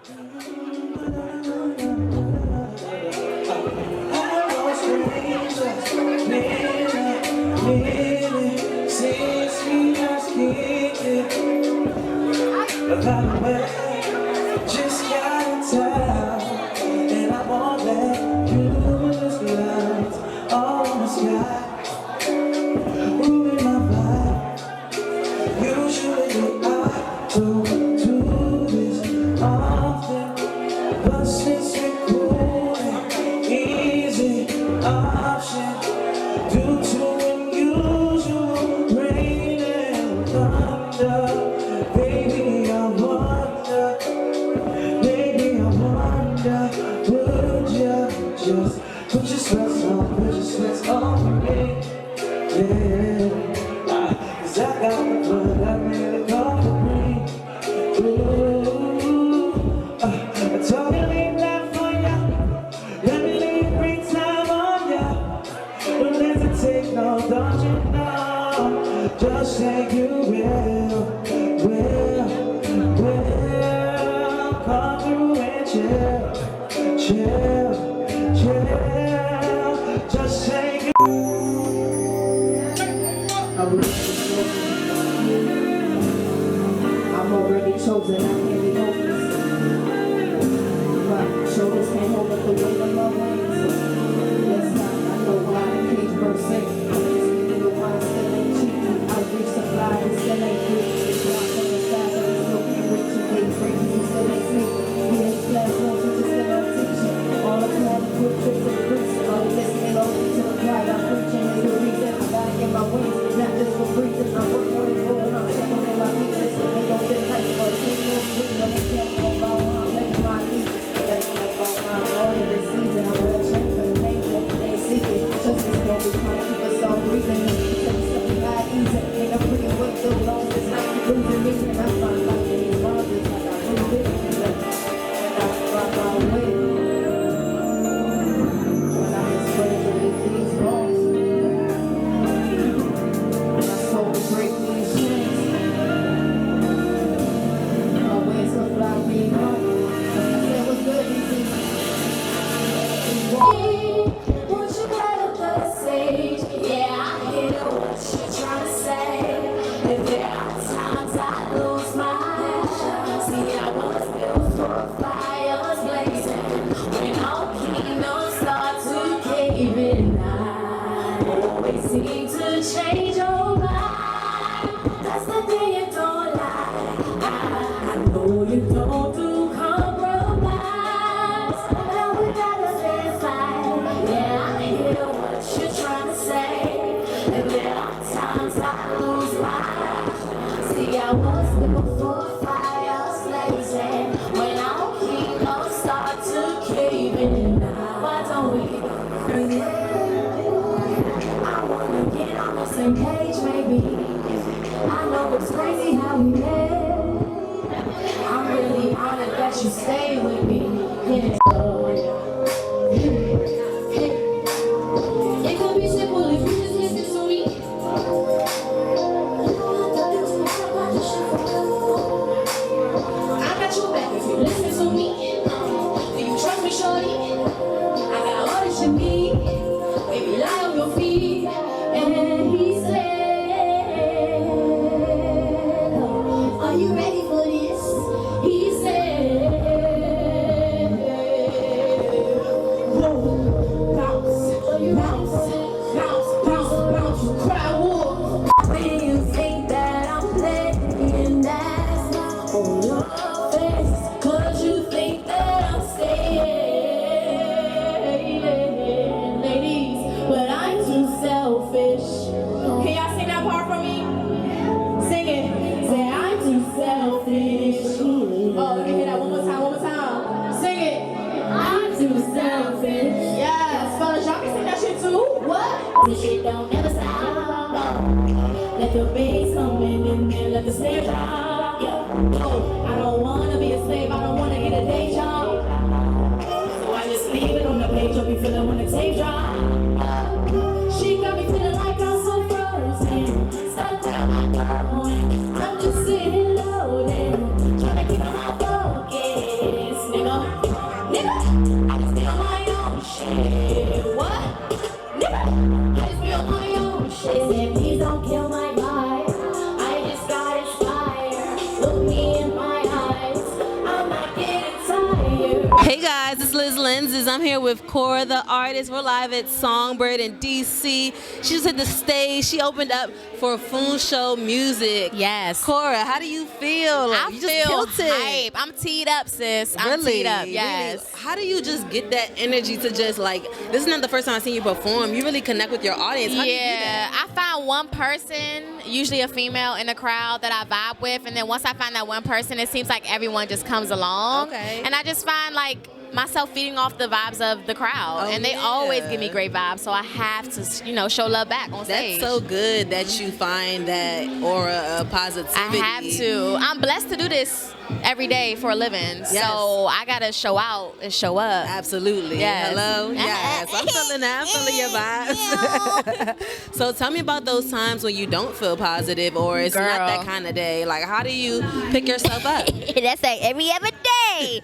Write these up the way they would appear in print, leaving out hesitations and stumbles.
Just got time, and I want that use lights on the sky, moving my vibe. Usually I don't do this often, but since we're cool and easy option, due to unusual rain and thunder, baby, I wonder, would you just put your sweats on me, yeah. Cause I got the blood, I made it come for me. Ooh, I told you leave that for ya, let me leave free time on ya. Don't hesitate, no, don't you know, just say you will, come through and chill, just say you. I'm already chosen, I can't be hopeless. My shoulders can't hold up the weight of my wings. Yes, I know why the cage burst sick. The wine still ain't cheap. I reach the fly, it still ain't free. It's locked on the side, but it's still can't reach it. They free, you still ain't sleep. We ain't classrooms, we just still out teaching. All the plan, quick tricks and freaks. All the listening over to the pride I'm preaching is the reason I gotta get my wings. Not just for breathing, I'm working on it, rolling on checking in my feet. Ain't no fit nice, but it's no sweet. But it's can't go about when I'm letting my feet. That's like about my all in this season. I'm gonna change for the name that they seeking. Justice don't be trying to keep us all breathing. Take something by easy. Ain't no pretty way so long as I keep losing me. And I find like these bonders like I do this. And I find my way. When I explain to these wrongs. My soul will break these chains. My ways will fly me home. I said what's good, DC. Won't you get up the stage? Yeah, I hear what you're trying to say. If there are times I lose my passion, see, I was built for fires blazing. When all kingdoms start to cave in, I always seem to change your mind. That's the day you don't lie. I know you don't do compromise. Now we gotta stand fine. Yeah, I hear what you're trying to say. And there are times I lose my mind. See, I was built for fires blazing. When our kingdoms start to cave in, why don't we get crazy? I wanna get on the same page, maybe. I know it's crazy how we met. I'm really honored that you stay with me. Yeah. It could be simple if you just listen to me. I got your back if you listen to me. Do you trust me, shorty? I got all that you need. Baby, lie on your feet. And he said, are you ready for this? He said, whoa, bounce, bounce, bounce, bounce, bounce, you cry wolf. When you think that I'm playing that on your face, 'cause you think that I'm staying, ladies, but I'm too selfish. Can y'all sing that part for me? Sing it. Say I'm too selfish. Oh, let me hear that one more time. Sing it. I'm too selfish. Yes, fellas, y'all can sing that shit too. What? This shit don't never stop. Let the bass come in and then let the snare drop. Yeah. Oh, I don't wanna be a slave. I don't wanna get a day job. So I just leave it on the page. I'll be feeling when the tape drop. She got me feeling like I'm so frozen. Stop down my phone. I'm just sitting loaded, trying to keep my focus. Hey guys, it's Liz Lenses. I'm here with Kora The Artist. We're live at Songbyrd in DC. She just hit the stage. She opened up for Funsho music. Yes. Kora, how do you feel? I You feel just killed it. hype. I'm teed up, sis. I'm Really? teed up. Yes. Really? How do you just get that energy to just like, this is not the first time I've seen you perform. You really connect with your audience. How do you do Yeah, that? I found one person, usually a female in the crowd that I vibe with, and then once I find that one person, it seems like everyone just comes along. Okay. And I just find like myself feeding off the vibes of the crowd, Oh, and they yeah. always give me great vibes, so I have to, show love back on stage. That's so good that you find that aura of positivity. I have to. I'm blessed to do this every day for a living, Yes. so I gotta show out and show up. Absolutely. Yes. Hello? Yes. I'm feeling that. I'm feeling your vibes. So tell me about those times when you don't feel positive or it's not that Girl. kind of day. Like, how do you pick yourself up? That's like every other day.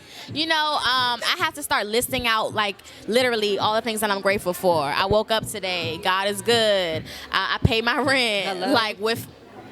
I have to start listing out like literally all the things that I'm grateful for. I woke up today. God is good. I pay my rent. Hello. Like with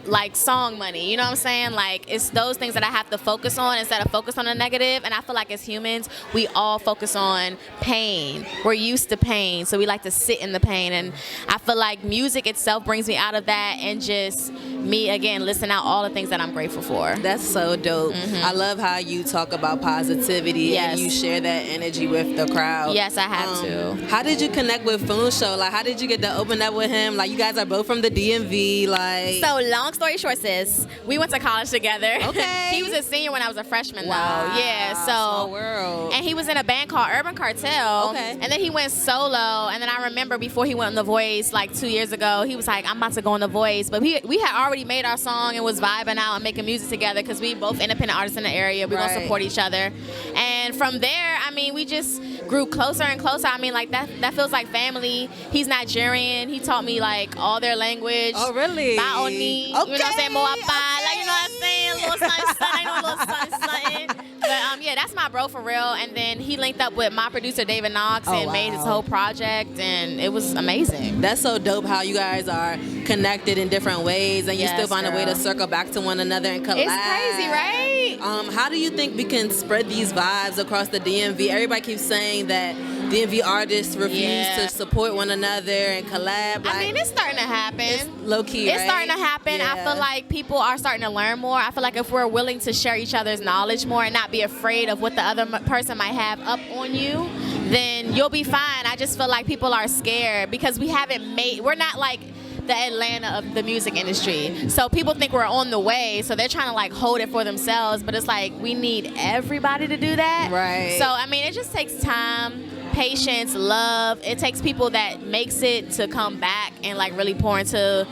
like song money, you know what I'm saying? Like it's those things that I have to focus on instead of focus on the negative. And I feel like as humans, we all focus on pain. We're used to pain, so we like to sit in the pain. And I feel like music itself brings me out of that, and just me again listing out all the things that I'm grateful for. That's so dope. I love how you talk about positivity Yes. and you share that energy with the crowd. Yes, I have to. How did you connect with Funsho? Like, how did you get to open up with him? Like, you guys are both from the DMV. Like, So long story short, sis, we went to college together. Okay. He was a senior when I was a freshman, wow. though. Yeah, Small so. world. And he was in a band called Urban Cartel. Okay. And then he went solo. And then I remember before he went on The Voice, like 2 years ago, he was like, I'm about to go on The Voice. But we had already made our song and was vibing out and making music together because we both independent artists in the area. We're going Right. to support each other. And from there, I mean, we just grew closer and closer. I mean, like, that feels like family. He's Nigerian. He taught me, like, all their language. Oh, really? Baoni. You know what I'm saying? Moapa. Like, you know what I'm saying? Little something, something. I know a little something. But, yeah, that's my bro for real. And then he linked up with my producer, David Knox, Oh, and made his wow. whole project. And it was amazing. That's so dope how you guys are connected in different ways and you Yes, still find a way to girl. circle back to one another and collab. It's crazy, right? How do you think we can spread these vibes across the DMV? Everybody keeps saying that DMV artists refuse Yeah. to support one another and collab. I mean, it's starting to happen. it's low key, It's right? starting to happen. I Yeah. feel like people are starting to learn more. I feel like if we're willing to share each other's knowledge more and not be afraid of what the other person might have up on you, then you'll be fine. I just feel like people are scared because we're not like the Atlanta of the music industry. So people think we're on the way, so they're trying to like hold it for themselves, but it's like we need everybody to do that. Right. So I mean, it just takes time, patience, love. It takes people that makes it to come back and like really pour into,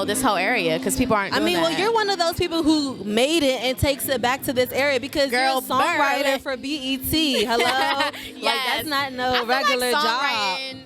this whole area because people aren't doing Well, that. you're one of those people who made it and takes it back to this area because Girl, you're a songwriter burn. for BET. Hello? Like, Yes. that's not I no feel regular like job. songwriting,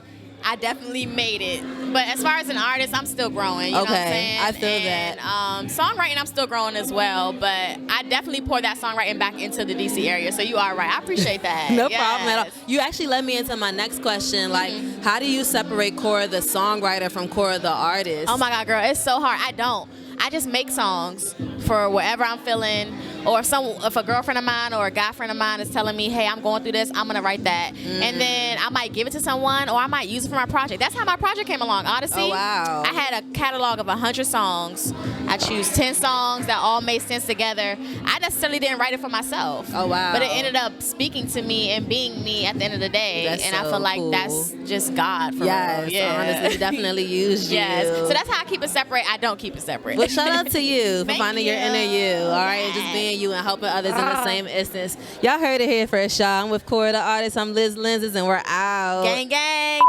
I definitely made it. But as far as an artist, I'm still growing. You know what I'm Okay, saying? I feel and, that. Songwriting, I'm still growing as well. But I definitely pour that songwriting back into the DC area. So you are right. I appreciate that. No Yes. problem at all. You actually led me into my next question. Like, how do you separate Kora the songwriter from Kora the artist? Oh my God, girl, it's so hard. I don't. I just make songs for whatever I'm feeling, or if a girlfriend of mine or a guy friend of mine is telling me, hey, I'm going through this, I'm gonna write that. And then I might give it to someone, or I might use it for my project. That's how my project came along, Odyssey. Oh, wow. I had a catalog of 100 songs. I choose 10 songs that all made sense together. I necessarily didn't write it for myself. Oh, wow. But it ended up speaking to me and being me at the end of the day. That's and I so feel like cool. that's just God for Yes, real. Yeah. honestly, definitely used you. Yes. So that's how I keep it separate. I don't keep it separate. Well, shout out to you for Thank finding your you. inner you, all right, and just Yes. being you and helping others in the same instance. Y'all heard it here first, y'all. I'm with Kora the Artist. I'm Liz Lenses, and we're out. Gang, gang.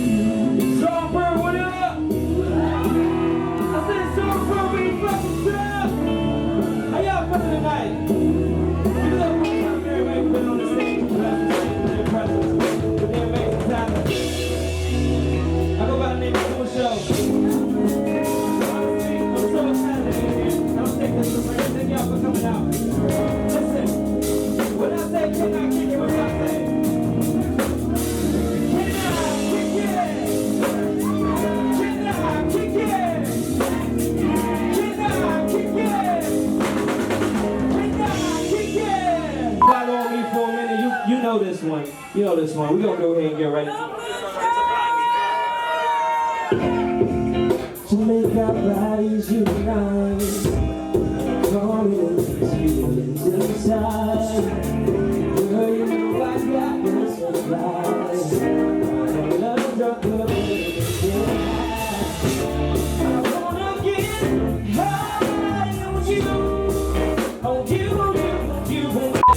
Songbyrd, what up? I said Songbyrd, we fucking trap. How y'all feeling tonight? Give it up for some very big been on the stage with their presence, with their amazing talent. I go by the name of Funsho. I'm so excited to be here. I'm taking this for granted. Thank y'all for coming out. one. You know this one. We're gonna go ahead and get right into it. To make our bodies unite, calling these feelings inside. Girl, you know I got this supply. Love drunk love, I wanna get high on you, on you, on you, on you, on you.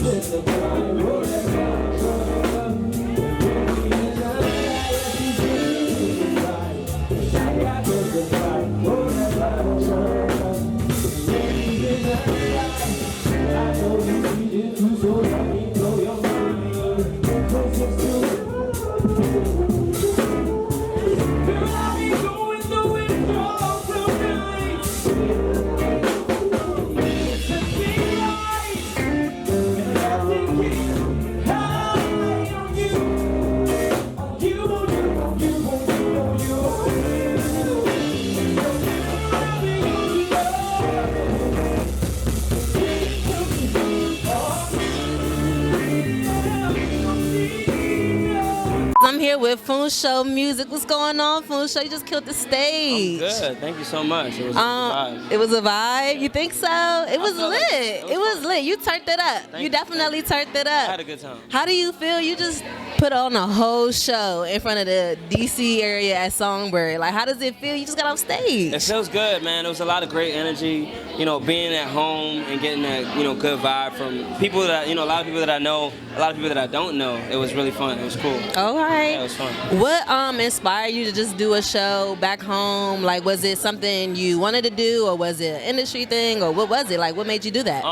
I'm here with Funsho Music. What's going on, Funsho? You just killed the stage. I'm good. Thank you so much. It was a vibe. It was a vibe? You think so? It was felt lit. like It was lit. You turned it up. Thank You you. definitely turned it I up. had a good time. How do you feel? You just put on a whole show in front of the DC area at Songbyrd. Like, how does it feel? You just got off stage. It feels good, man. There was a lot of great energy. You know, being at home and getting that, good vibe from people that, a lot of people that I know, a lot of people that I don't know. It was really fun. It was cool. All right. Yeah, it was fun. What inspired you to just do a show back home? Like, was it something you wanted to do, or was it an industry thing, or what was it? Like, what made you do that?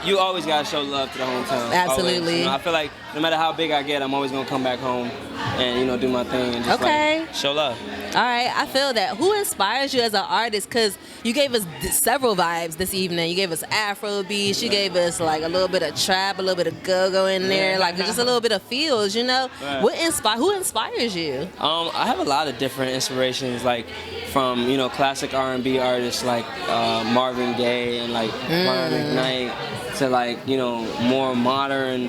You always gotta show love to the hometown. Absolutely. Always. I feel like no matter how big I get, I'm always gonna come back home and do my thing and just show love. All right, I feel that. Who inspires you as an artist? Because you gave us several vibes this evening. You gave us Afro beats. You gave us like a little bit of trap, a little bit of go-go in there, like just a little bit of feels. Right. Who inspires you? I have a lot of different inspirations, like from classic R&B artists like Marvin Gaye and like Brian McKnight to like more modern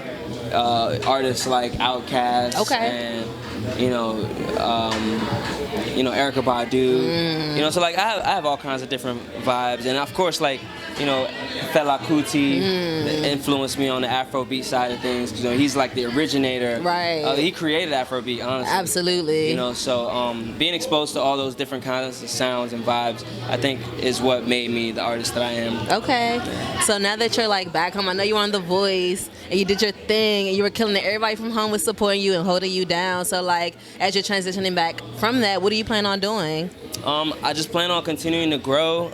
artists like Outkast and Erykah Badu. So like I have all kinds of different vibes, and of course like Fela Kuti influenced me on the Afrobeat side of things. He's like the originator. Right. He created Afrobeat, honestly. Absolutely. So being exposed to all those different kinds of sounds and vibes, I think is what made me the artist that I am. Okay. So now that you're like back home, I know you were on The Voice and you did your thing and you were killing it. Everybody from home was supporting you and holding you down. So like as you're transitioning back from that, what do you plan on doing? I just plan on continuing to grow.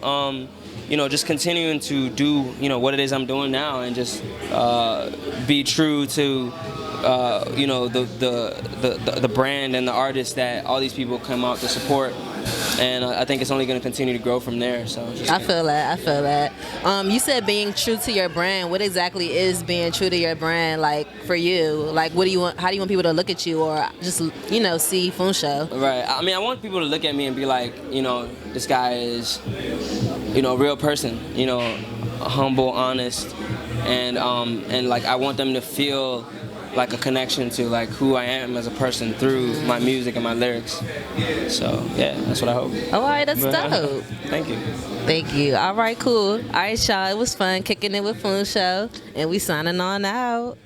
Just continuing to do, what it is I'm doing now, and just be true to, the brand and the artists that all these people come out to support. And I think it's only going to continue to grow from there. So I feel that. You said being true to your brand. What exactly is being true to your brand like for you? Like, what do you want? How do you want people to look at you, or just see Funsho? Right. I mean, I want people to look at me and be like, this guy is, a real person. Humble, honest, and like I want them to feel like a connection to like who I am as a person through my music and my lyrics. So yeah, that's what I hope. All right, that's dope. Thank you. Thank you. All right, cool. All right, y'all. It was fun kicking it with Funsho, and we signing on out.